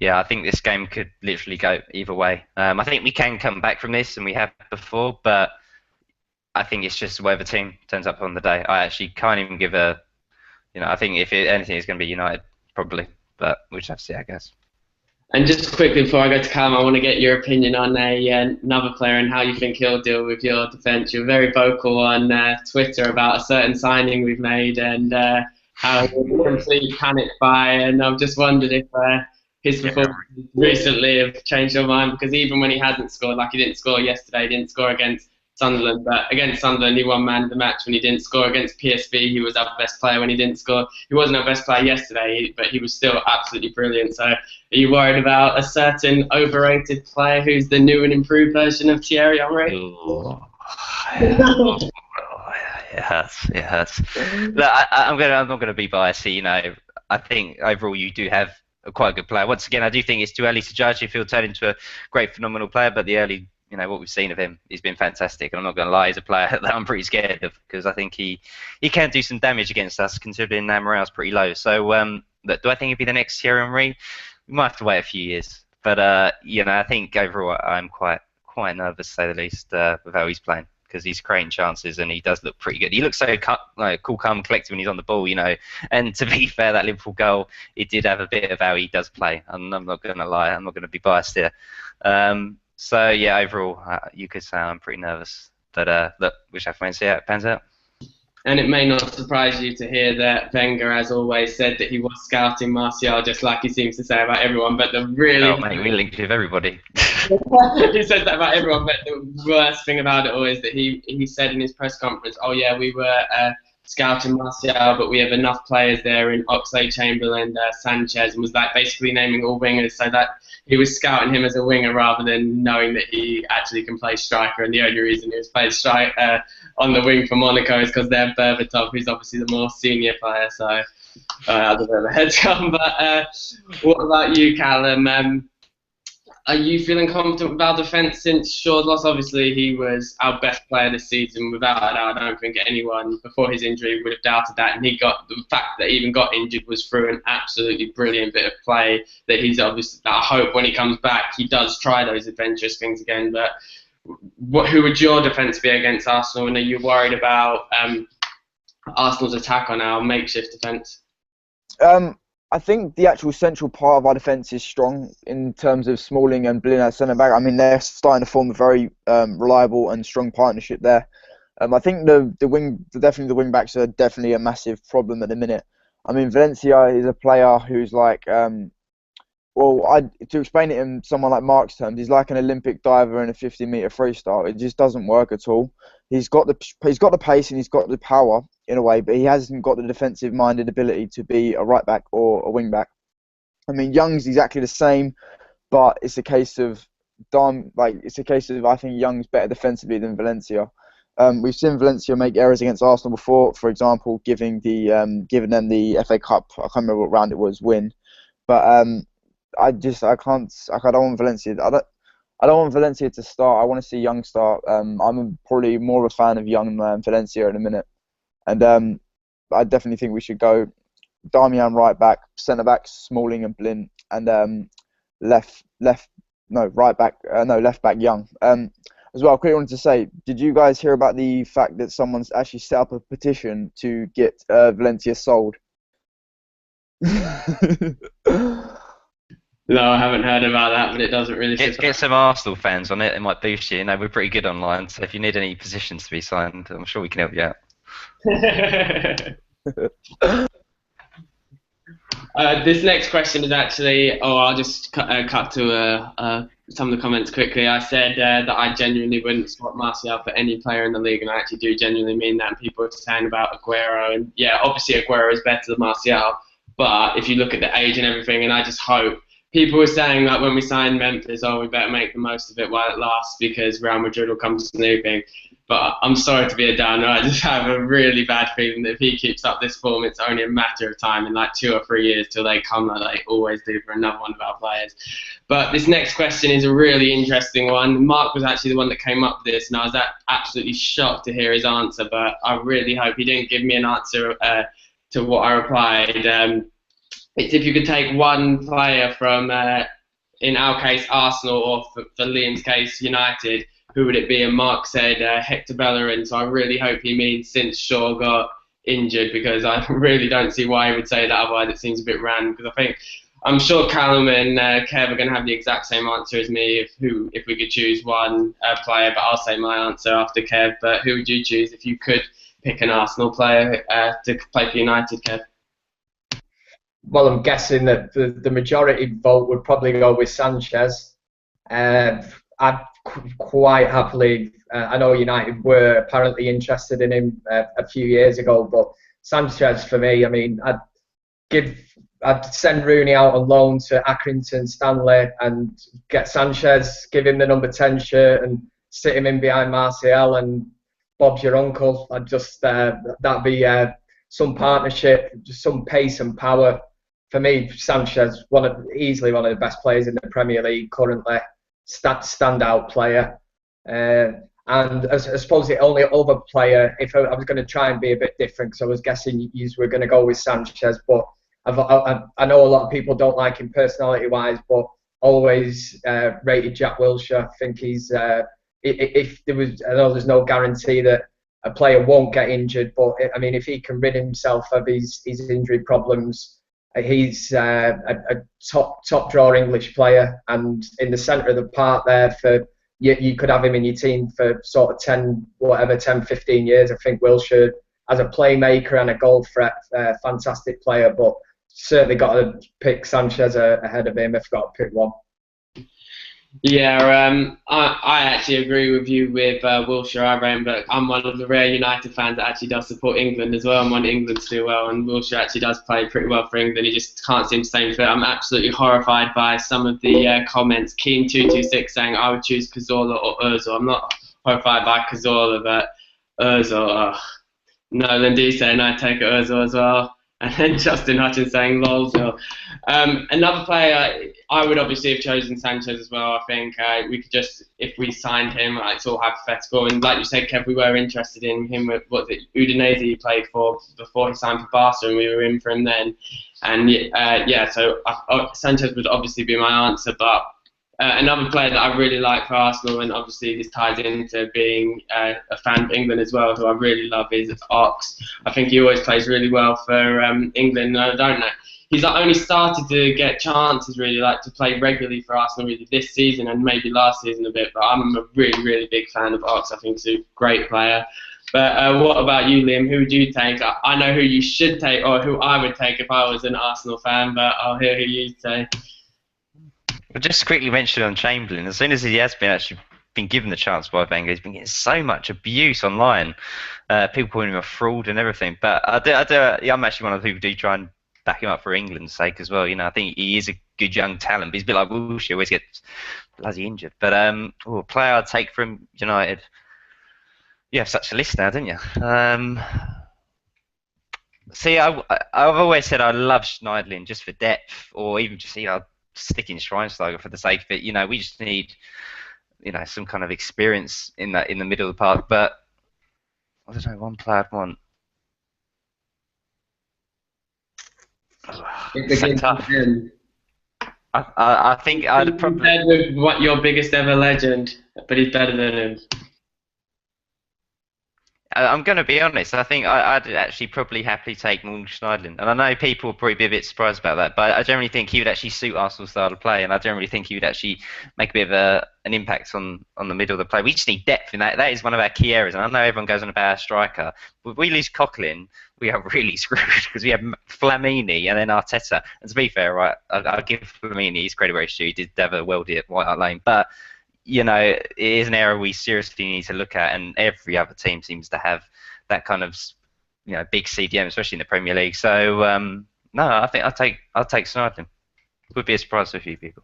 yeah, I think this game could literally go either way. I think we can come back from this, and we have before, but I think it's just whatever team turns up on the day. I actually can't even give a, I think if anything, it's going to be United probably, but we'll just have to see, I guess. And just quickly before I go to Callum, I want to get your opinion on another player and how you think he'll deal with your defence. You're very vocal on Twitter about a certain signing we've made and how you're completely panicked by. And I've just wondered if his performances recently have changed your mind, because even when he hasn't scored, like he didn't score yesterday, he didn't score against Sunderland, but against Sunderland, he won man of the match when he didn't score. Against PSV, he was our best player when he didn't score. He wasn't our best player yesterday, but he was still absolutely brilliant. So, are you worried about a certain overrated player who's the new and improved version of Thierry Henry? Ooh. It hurts. It hurts. Look, I'm not gonna be biased. You know, I think overall you do have quite a good player. Once again, I do think it's too early to judge if he'll turn into a great, phenomenal player. But the early, you know, what we've seen of him, he's been fantastic. And I'm not gonna lie, he's a player that I'm pretty scared of because I think he can do some damage against us, considering morale's pretty low. So, look, do I think he'd be the next Thierry Henry? We might have to wait a few years. But you know, I think overall I'm quite nervous, to say the least, with how he's playing. Because he's creating chances and he does look pretty good. He looks so cool, calm, and collected when he's on the ball, you know. And to be fair, that Liverpool goal, it did have a bit of how he does play. And I'm not going to lie, I'm not going to be biased here. So yeah, overall, you could say I'm pretty nervous. But look, we shall have to see how it pans out. And it may not surprise you to hear that Wenger, as always, said that he was scouting Martial, just like he seems to say about everyone. But the really... Oh, mate, we linked with everybody. He says that about everyone, but the worst thing about it all is that he said in his press conference, oh yeah, we were scouting Martial, but we have enough players there in Oxlade-Chamberlain, Sanchez, and was like basically naming all wingers, so that he was scouting him as a winger rather than knowing that he actually can play striker. And the only reason he was playing striker on the wing for Monaco is because they have Berbatov, who's obviously the more senior player. So that's a bit of a head come. But what about you, Callum? Are you feeling confident with our defence since Shaw's loss? Obviously, he was our best player this season. Without a doubt, I don't think anyone before his injury would have doubted that. And the fact that he even got injured was through an absolutely brilliant bit of play. That he's obviously, I hope when he comes back, he does try those adventurous things again. But who would your defence be against Arsenal? And are you worried about Arsenal's attack on our makeshift defence? I think the actual central part of our defence is strong in terms of Smalling and Blin at centre back. I mean, they're starting to form a very reliable and strong partnership there. I think the wing backs are definitely a massive problem at the minute. I mean, Valencia is a player who's like, to explain it in someone like Mark's terms, he's like an Olympic diver in a 50-metre freestyle. It just doesn't work at all. He's got the pace and he's got the power in a way, but he hasn't got the defensive-minded ability to be a right back or a wing back. I mean, Young's exactly the same, but it's a case of I think Young's better defensively than Valencia. We've seen Valencia make errors against Arsenal before, for example, giving them the FA Cup, I can't remember what round it was, win. But I don't want Valencia. I don't want Valencia to start. I want to see Young start. I'm probably more of a fan of Young than Valencia in a minute. And I definitely think we should go Darmian right back, centre backs Smalling and Blin, and left back Young. As well, I quickly wanted to say, did you guys hear about the fact that someone's actually set up a petition to get Valencia sold? No, I haven't heard about that, but it doesn't really... Get some Arsenal fans on it. It might boost you. You know, we're pretty good online, so if you need any positions to be signed, I'm sure we can help you out. This next question is actually... I'll just cut to some of the comments quickly. I said that I genuinely wouldn't swap Martial for any player in the league, and I actually do genuinely mean that. And people are saying about Aguero, and yeah, obviously Aguero is better than Martial, but if you look at the age and everything, and I just hope... People were saying that when we signed Memphis, we better make the most of it while it lasts because Real Madrid will come snooping. But I'm sorry to be a downer. I just have a really bad feeling that if he keeps up this form, it's only a matter of time in like 2 or 3 years till they come like they always do for another one of our players. But this next question is a really interesting one. Mark was actually the one that came up with this, and I was absolutely shocked to hear his answer. But I really hope he didn't give me an answer to what I replied. It's if you could take one player from, in our case, Arsenal, or for Liam's case, United, who would it be? And Mark said Hector Bellerin, so I really hope he means since Shaw got injured, because I really don't see why he would say that, otherwise it seems a bit random, because I'm sure Callum and Kev are going to have the exact same answer as me if we could choose one player, but I'll say my answer after Kev. But who would you choose if you could pick an Arsenal player to play for United, Kev? Well, I'm guessing that the majority vote would probably go with Sanchez. I quite happily. I know United were apparently interested in him a few years ago, but Sanchez for me, I mean, I'd send Rooney out on loan to Accrington Stanley and get Sanchez, give him the number 10 shirt and sit him in behind Martial and Bob's your uncle. I'd just that'd be some partnership, just some pace and power. For me, Sanchez, easily one of the best players in the Premier League currently, standout player. And I suppose the only other player, if I was going to try and be a bit different, because I was guessing you were going to go with Sanchez, but I know a lot of people don't like him personality-wise, but always rated Jack Wilshere. I think he's if there was, I know there's no guarantee that a player won't get injured, but I mean, if he can rid himself of his injury problems, he's a top draw English player, and in the centre of the park there for. You could have him in your team for sort of 10, 15 years. I think Wilshere, as a playmaker and a goal threat, fantastic player, but certainly got to pick Sanchez ahead of him if I've got to pick one. Yeah, I actually agree with you with Wilshere. I'm one of the rare United fans that actually does support England as well. I want England to do well, and Wilshere actually does play pretty well for England. He just can't seem to stay fit. I'm absolutely horrified by some of the comments. Keen226 saying I would choose Cazorla or Ozil. I'm not horrified by Cazorla, but Ozil. Nolan D saying I'd take Ozil as well. And then Justin Hutchins saying lol. Another player, I would obviously have chosen Sanchez as well. I think we could just, if we signed him, it's all hypothetical. And like you said, Kev, we were interested in him with Udinese he played for before he signed for Barca, and we were in for him then. And so Sanchez would obviously be my answer. But another player that I really like for Arsenal, and obviously this ties into being a fan of England as well, who I really love, is Ox. I think he always plays really well for England. I don't know. He's only started to get chances really, to play regularly for Arsenal really this season and maybe last season a bit. But I'm a really, really big fan of Ox. I think he's a great player. But what about you, Liam? Who would you take? I know who you should take, or who I would take if I was an Arsenal fan, but I'll hear who you say. Well, just to quickly mention on Chamberlain, as soon as he has been given the chance by Wenger, he's been getting so much abuse online. People calling him a fraud and everything. But I'm actually one of the people who do try and back him up for England's sake as well. I think he is a good young talent, but he's a bit like Wilshere, always gets bloody injured. But a player I'd take from United. You have such a list now, don't you? See, I've always said I love Schneiderlin just for depth, or even just sticking Schweinsteiger for the sake of it. We just need, some kind of experience in the middle of the park. But I don't know, one player I'd want. So tough. I think I'd probably. With what your biggest ever legend, but he's better than him. I'm going to be honest. I think I'd actually probably happily take Morgan Schneiderlin. And I know people will probably be a bit surprised about that, but I generally think he would actually suit Arsenal's style of play, and I generally think he would actually make a bit of an impact on the middle of the play. We just need depth in that. That is one of our key areas. And I know everyone goes on about our striker, but if we lose Coquelin, we are really screwed because we have Flamini and then Arteta. And to be fair, right, I'll give Flamini his credit where he's due. He did have a worldie at White Hart Lane, but it is an area we seriously need to look at, and every other team seems to have that kind of, big CDM, especially in the Premier League. So, no, I think I'll take Schneiderlin. Would be a surprise for a few people.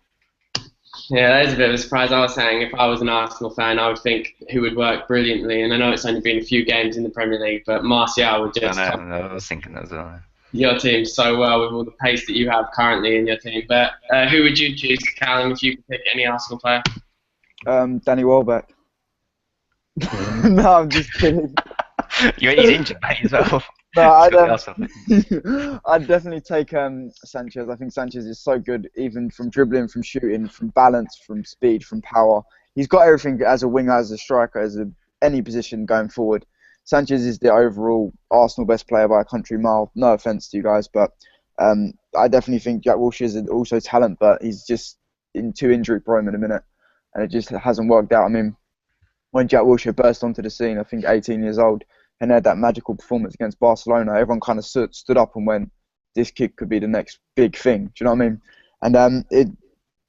Yeah, that is a bit of a surprise. I was saying if I was an Arsenal fan, I would think who would work brilliantly, and I know it's only been a few games in the Premier League, but Martial would just. I was thinking that as well. Your team so well with all the pace that you have currently in your team. But who would you choose, Callum, if you could pick any Arsenal player? Danny Welbeck. No, I'm just kidding. He's injured, mate, as well. No, I'd definitely take Sanchez. I think Sanchez is so good, even from dribbling, from shooting, from balance, from speed, from power. He's got everything as a winger, as a striker, any position going forward. Sanchez is the overall Arsenal best player by a country mile. No offence to you guys, but I definitely think Jack Wilshere is also talent, but he's just too injury prone in a minute. And it just hasn't worked out. I mean, when Jack Wilshere burst onto the scene, I think 18 years old, and had that magical performance against Barcelona, everyone kind of stood up and went, this kid could be the next big thing. Do you know what I mean? And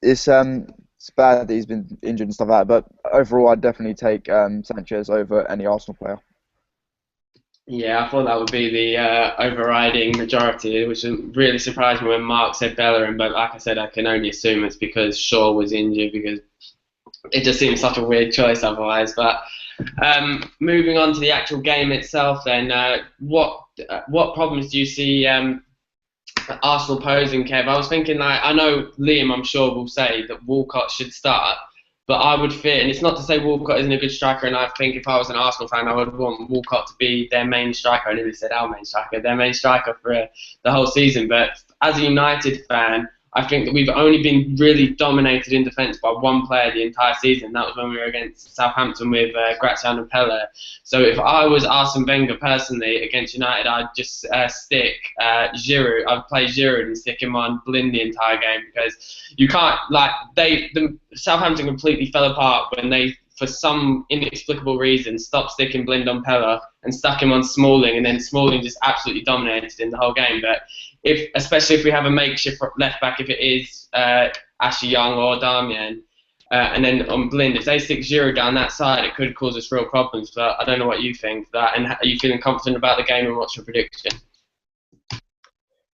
it's bad that he's been injured and stuff like that, but overall, I'd definitely take Sanchez over any Arsenal player. Yeah, I thought that would be the overriding majority, which really surprised me when Mark said Bellerin. But like I said, I can only assume it's because Shaw was injured, because it just seems such a weird choice otherwise. But moving on to the actual game itself, then, what problems do you see Arsenal posing, Kev? I was thinking, like, I know Liam, I'm sure, will say that Walcott should start, but I would fear, and it's not to say Walcott isn't a good striker, and I think if I was an Arsenal fan, I would want Walcott to be their main striker. I nearly said our main striker, their main striker for the whole season. But as a United fan, I think that we've only been really dominated in defence by one player the entire season. That was when we were against Southampton with Graziano Pelle. So if I was Arsene Wenger personally against United, I'd just stick Giroud. I'd play Giroud and stick him on Blind the entire game, because you can't, like, the Southampton completely fell apart when they, for some inexplicable reason, stopped sticking Blind on Pella and stuck him on Smalling, and then Smalling just absolutely dominated in the whole game. But especially if we have a makeshift left back, if it is Ashley Young or Darmian, and then on Blind, if they stick Giroud down that side, it could cause us real problems. But I don't know what you think. And are you feeling confident about the game, and what's your prediction?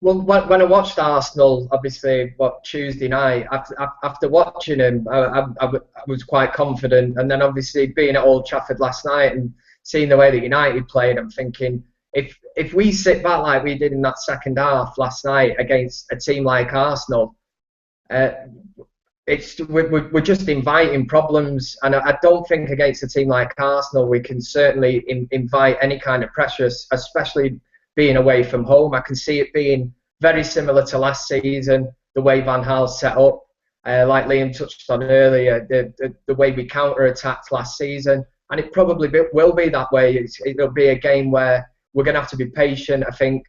Well, when I watched Arsenal, obviously, Tuesday night, after watching him, I was quite confident. And then, obviously, being at Old Trafford last night and seeing the way that United played, I'm thinking, if we sit back like we did in that second half last night against a team like Arsenal, we're just inviting problems. And I don't think against a team like Arsenal we can certainly invite any kind of pressure, especially being away from home. I can see it being very similar to last season, the way Van Gaal set up. Like Liam touched on earlier, the way we counter-attacked last season. And it probably will be that way. It'll be a game where we're going to have to be patient. I think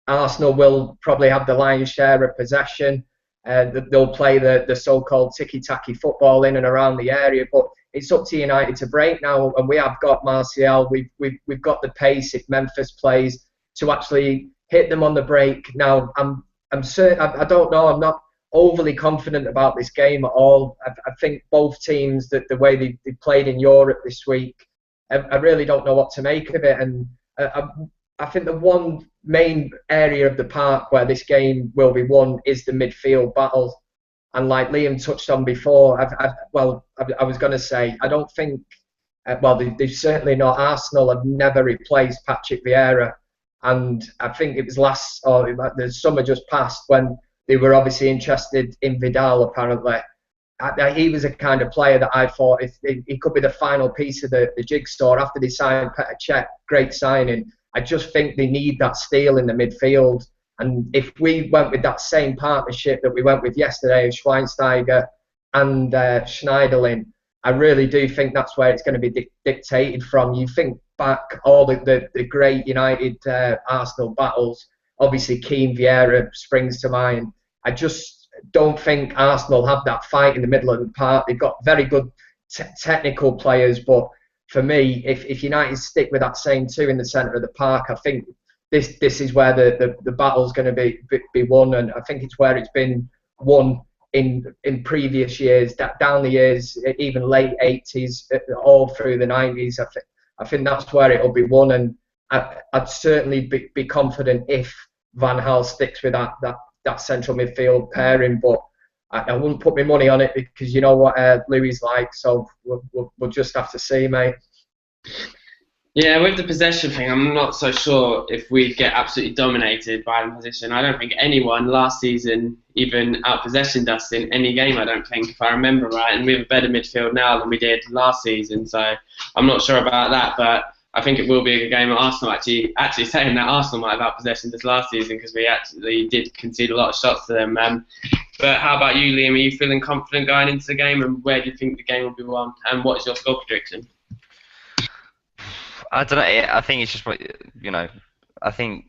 Arsenal will probably have the lion's share of possession. They'll play the so-called ticky-tacky football in and around the area. But it's up to United to break now. And we have got Martial. We've got the pace if Memphis plays to actually hit them on the break. Now, I'm certain, I don't know, I'm not overly confident about this game at all. I think both teams, that the way they played in Europe this week, I really don't know what to make of it. And I think the one main area of the park where this game will be won is the midfield battle. And like Liam touched on before, I was going to say, I don't think, they've certainly not. Arsenal have never replaced Patrick Vieira. And I think it was the summer just passed when they were obviously interested in Vidal, apparently. He was a kind of player that I thought if he could be the final piece of the jigsaw after they signed Petr Cech, great signing. I just think they need that steel in the midfield. And if we went with that same partnership that we went with yesterday of Schweinsteiger and Schneiderlin, I really do think that's where it's going to be dictated from. You think back all the great United Arsenal battles, obviously Keane, Vieira springs to mind. I just don't think Arsenal have that fight in the middle of the park. They've got very good technical players, but for me, if United stick with that same two in the centre of the park, I think this is where the battle's going to be won, and I think it's where it's been won in previous years, down the years, even late 80s, all through the 90s. I think that's where it'll be won, and I'd certainly be confident if Van Gaal sticks with that central midfield pairing, but I wouldn't put my money on it because you know what Louis like, so we'll just have to see, mate. Yeah, with the possession thing, I'm not so sure if we'd get absolutely dominated by the possession. I don't think anyone last season even out-possessioned us in any game, I don't think, if I remember right. And we have a better midfield now than we did last season, so I'm not sure about that. But I think it will be a good game. Arsenal actually saying that Arsenal might have out-possessioned us last season because we actually did concede a lot of shots to them. But how about you, Liam? Are you feeling confident going into the game, and where do you think the game will be won? And what is your score prediction? I don't know. I think it's just I think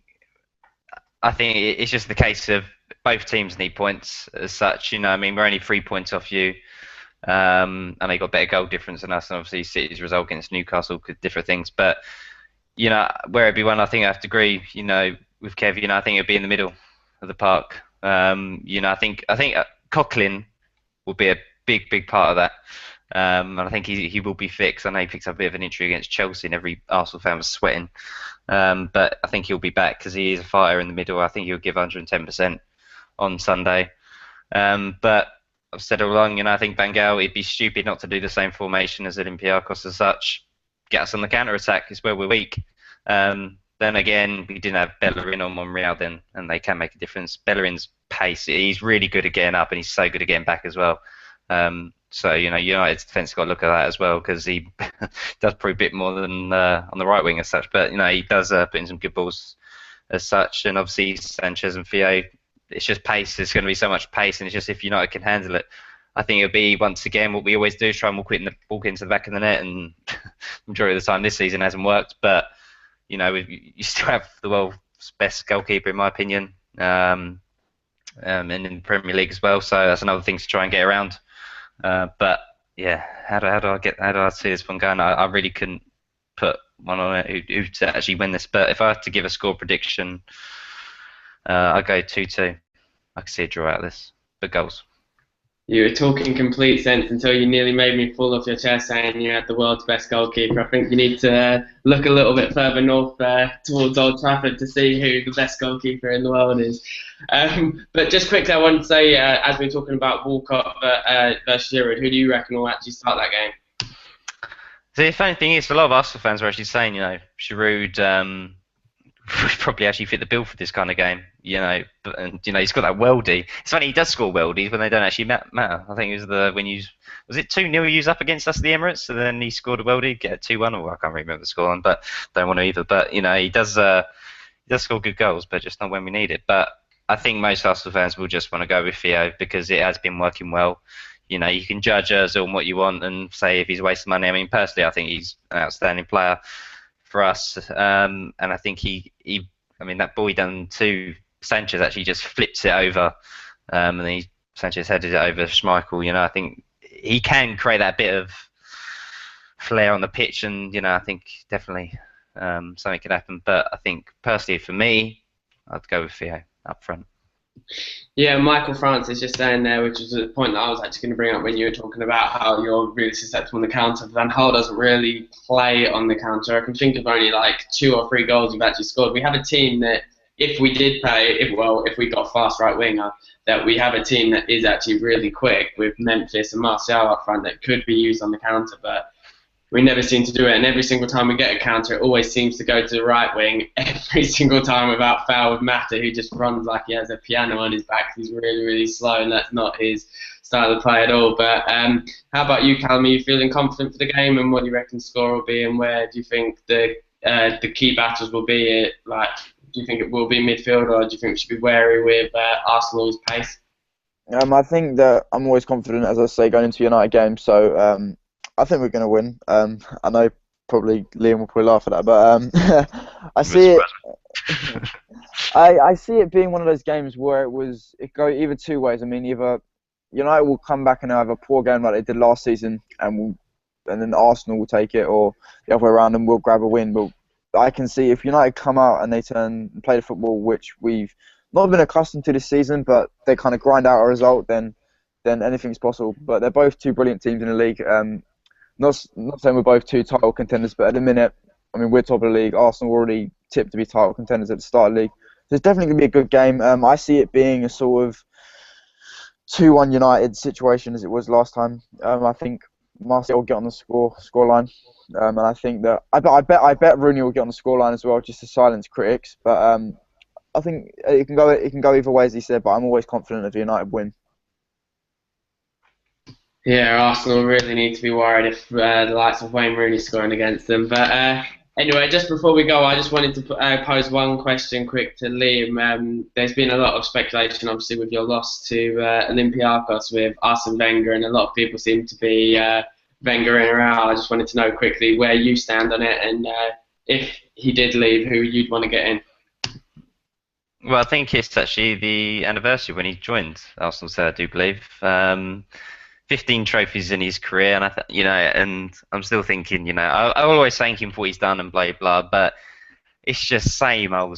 it's just the case of both teams need points as such. I mean, we're only 3 points off you, and they got better goal difference than us. And obviously, City's result against Newcastle could differ things. But where it'd be one, I think I have to agree. With Kev, I think it'd be in the middle of the park. I think Coughlin will be a big part of that. And I think he will be fixed. I know he picked up a bit of an injury against Chelsea, and every Arsenal fan was sweating. But I think he'll be back because he is a fighter in the middle. I think he'll give 110% on Sunday. But I've said all along, I think Van Gaal, it'd be stupid not to do the same formation as Olympiacos as such. Get us on the counter-attack is where we're weak. Then again, we didn't have Bellerin or Monreal then, and they can make a difference. Bellerin's pace, he's really good at getting up, and he's so good at getting back as well. So, United's defence got to look at that as well, because he does probably a bit more than on the right wing as such. But, he does put in some good balls as such. And obviously, Sanchez and Theo, it's just pace. There's going to be so much pace, and it's just if United can handle it. I think it'll be, once again, what we always do, try and walk into the back of the net, and the majority of the time this season hasn't worked. But, you still have the world's best goalkeeper, in my opinion, and in the Premier League as well. So that's another thing to try and get around. But yeah, how do I see this one going? I really couldn't put one on it who to actually win this. But if I had to give a score prediction, I'd go 2-2. I could see a draw out of this, but goals. You were talking complete sense until you nearly made me fall off your chair saying you had the world's best goalkeeper. I think you need to look a little bit further north towards Old Trafford to see who the best goalkeeper in the world is. But just quickly, I want to say, as we're talking about Walcott versus Giroud, who do you reckon will actually start that game? The funny thing is, a lot of Arsenal fans are actually saying, Giroud would probably actually fit the bill for this kind of game, and he's got that worldie. It's funny, he does score worldies when they don't actually matter. I think it was was it 2-0 he was up against us at the Emirates, and then he scored a worldie, get 2-1, or I can't remember the score on, but don't want to either. But he does score good goals, but just not when we need it. But I think most Arsenal fans will just want to go with Theo because it has been working well. You can judge Ozil on what you want and say if he's wasting money. I mean, personally, I think he's an outstanding player for us, and I think that ball he done to Sanchez actually just flips it over, and then Sanchez headed it over Schmeichel. I think he can create that bit of flair on the pitch, and I think definitely something could happen. But I think personally for me, I'd go with Theo up front. Yeah, Michael Francis just saying there, which is a point that I was actually going to bring up when you were talking about how you're really susceptible on the counter. Van Gaal doesn't really play on the counter. I can think of only like 2 or 3 goals we've actually scored. We have a team that, if we did play, if we got fast right winger, that we have a team that is actually really quick with Memphis and Martial up front that could be used on the counter, but we never seem to do it, and every single time we get a counter, it always seems to go to the right wing every single time without foul, with Mata, who just runs like he has a piano on his back. He's really, really slow, and that's not his style of play at all. But how about you, Callum? Are you feeling confident for the game, and what do you reckon the score will be, and where do you think the key battles will be? Do you think it will be midfield, or do you think we should be wary with Arsenal's pace? I think that I'm always confident, as I say, going into United games. So I think we're going to win. I know probably Liam will probably laugh at that, but I see it. I see it being one of those games where it go either 2 ways. I mean, either United will come back and have a poor game like they did last season, and then Arsenal will take it, or the other way around, and we'll grab a win. But I can see if United come out and they turn and play the football which we've not been accustomed to this season, but they kind of grind out a result, then anything's possible. But they're both 2 brilliant teams in the league. Not saying we're both 2 title contenders, but at the minute, I mean, we're top of the league. Arsenal were already tipped to be title contenders at the start of the league. So it's definitely going to be a good game. I see it being a sort of 2-1 United situation as it was last time. I think Martial will get on the scoreline, and I think that I bet Rooney will get on the scoreline as well, just to silence critics. But I think it can go either way, as he said. But I'm always confident of the United win. Yeah, Arsenal really need to be worried if the likes of Wayne Rooney scoring against them. But anyway, just before we go, I just wanted to pose one question quick to Liam. There's been a lot of speculation, obviously, with your loss to Olympiacos with Arsene Wenger, and a lot of people seem to be Wenger in or out. I just wanted to know quickly where you stand on it, and if he did leave, who you'd want to get in. Well, I think it's actually the anniversary when he joined Arsenal, so I do believe. 15 trophies in his career, and and I'm still thinking, I always thank him for what he's done and blah blah, but it's just same old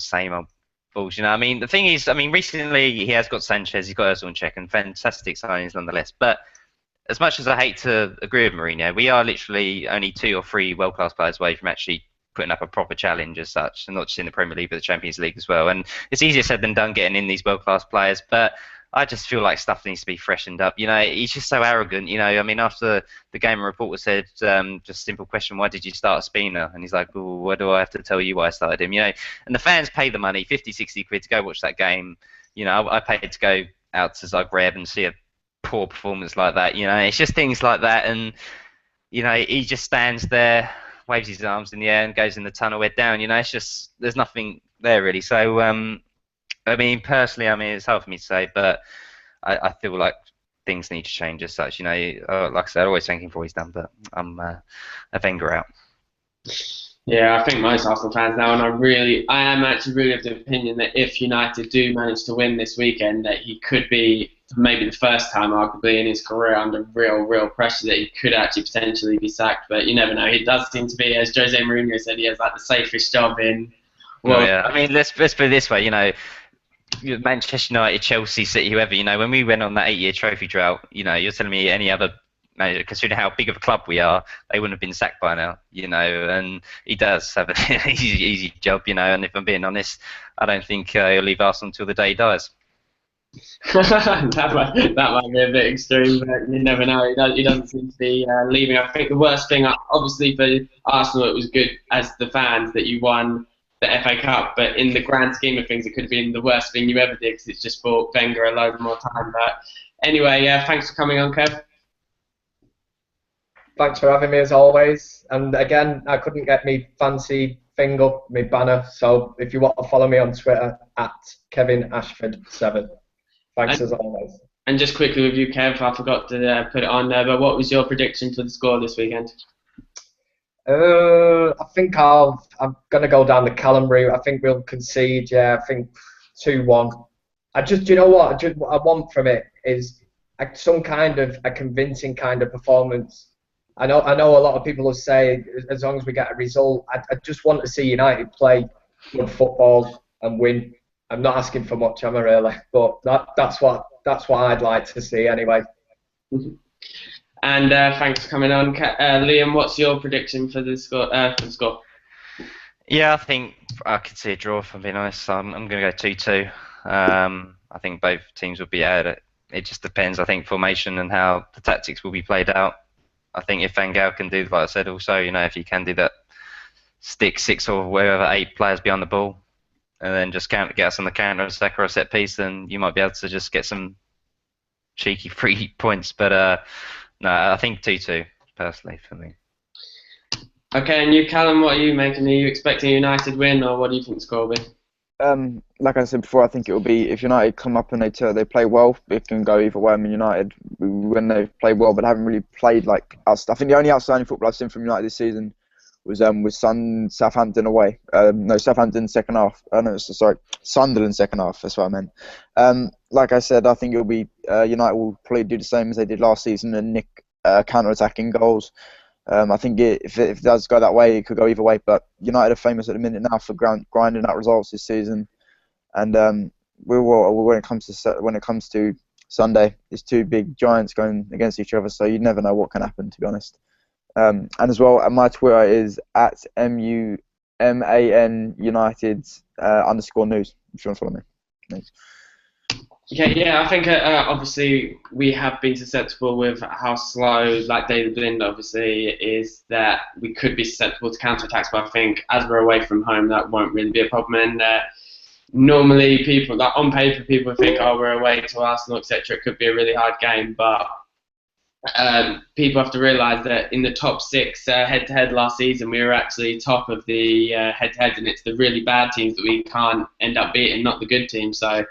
balls. I mean, the thing is, recently he has got Sanchez, he's got Ozil in check, and fantastic signings nonetheless. But as much as I hate to agree with Mourinho, we are literally only 2 or 3 world-class players away from actually putting up a proper challenge as such, and not just in the Premier League, but the Champions League as well. And it's easier said than done getting in these world-class players, but I just feel like stuff needs to be freshened up. He's just so arrogant. I mean, after the game, a reporter said, just a simple question, why did you start Spina? And he's like, well, what do I have to tell you why I started him? And the fans pay the money, 50, 60 quid to go watch that game. I paid to go out to Zagreb and see a poor performance like that. It's just things like that. And, he just stands there, waves his arms in the air and goes in the tunnel head down. It's just, there's nothing there really. So, I mean, personally, it's hard for me to say, but I feel like things need to change as such. Like I said, I always thank him for what he's done, but I'm a Wenger out. Yeah, I think most Arsenal fans now, and I am actually really of the opinion that if United do manage to win this weekend, that he could be, maybe the first time arguably in his career, under real pressure, that he could actually potentially be sacked. But you never know. He does seem to be, as Jose Mourinho said, he has like the safest job in. Well, yeah. I mean, let's put it this way. Manchester United, Chelsea, City, whoever. When we went on that 8-year trophy drought, you're telling me any other manager, considering how big of a club we are, they wouldn't have been sacked by now. And he does have an easy job. And if I'm being honest, I don't think he'll leave Arsenal until the day he dies. that might be a bit extreme, but you never know. He doesn't seem to be leaving. I think the worst thing, obviously for Arsenal, it was good as the fans that you won the FA Cup, but in the grand scheme of things, it could have been the worst thing you ever did because it's just bought Wenger a load more time. But anyway, thanks for coming on, Kev. Thanks for having me as always. And again, I couldn't get me fancy thing up, me banner. So if you want to follow me on Twitter, @KevinAshford7. Thanks as always. And just quickly with you, Kev, I forgot to put it on there, but what was your prediction for the score this weekend? I think I'm going to go down the Callum route. I think we'll concede, I think 2-1. You know what I want from it is some kind of a convincing kind of performance. I know a lot of people will say as long as we get a result, I just want to see United play good football and win. I'm not asking for much, am I really? But that's what I'd like to see anyway. And thanks for coming on, Liam. What's your prediction for the score? Yeah, I think I could see a draw. If I'm being honest, I'm going to go 2-2. I think both teams will be at it. It just depends. I think formation and how the tactics will be played out. I think if Van Gaal can do, like I said, also, if he can do that, stick 6 or wherever 8 players behind the ball, and then just get us on the counter attack or a set piece, then you might be able to just get some cheeky free points. But no, I think 2-2 personally for me. Okay, and you, Callum, what are you making? Are you expecting a United win, or what do you think the score will be? Like I said before, I think it will be, if United come up and they play well, it can go either way. I mean, United, when they play well, but haven't really played like us. I think the only outstanding football I've seen from United this season was Southampton away. Southampton second half. Sunderland second half. That's what I meant. Like I said, I think it'll be United will probably do the same as they did last season and nick counter-attacking goals. I think if it does go that way, it could go either way. But United are famous at the minute now for grinding out results this season, and when it comes to Sunday, there's 2 big giants going against each other, so you never know what can happen, to be honest. And as well, my Twitter is @MUMAN United _news. If you want to follow me. Thanks. Yeah, I think obviously we have been susceptible with how slow, like David Blind obviously is, that we could be susceptible to counter-attacks, but I think as we're away from home, that won't really be a problem. And normally people, like on paper, people think, oh, we're away to Arsenal, etc. It could be a really hard game, but people have to realise that in the top 6 head-to-head last season, we were actually top of the head-to-head, and it's the really bad teams that we can't end up beating, not the good teams. So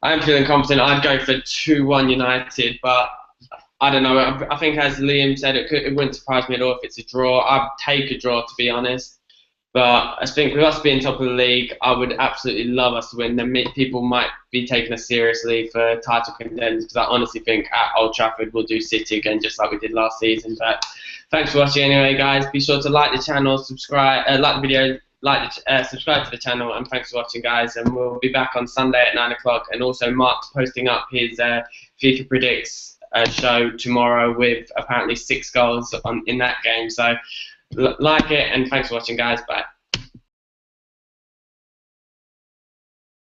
I'm feeling confident. I'd go for 2-1 United, but I don't know. I think, as Liam said, it wouldn't surprise me at all if it's a draw. I'd take a draw, to be honest. But I think with us being top of the league, I would absolutely love us to win. Then people might be taking us seriously for title contenders, because I honestly think at Old Trafford we'll do City again, just like we did last season. But thanks for watching anyway, guys. Be sure to like the channel, subscribe, like the video, subscribe to the channel, and thanks for watching, guys. And we'll be back on Sunday at 9 o'clock. And also, Mark's posting up his FIFA predicts show tomorrow with apparently 6 goals in that game. So like it, and thanks for watching, guys. Bye.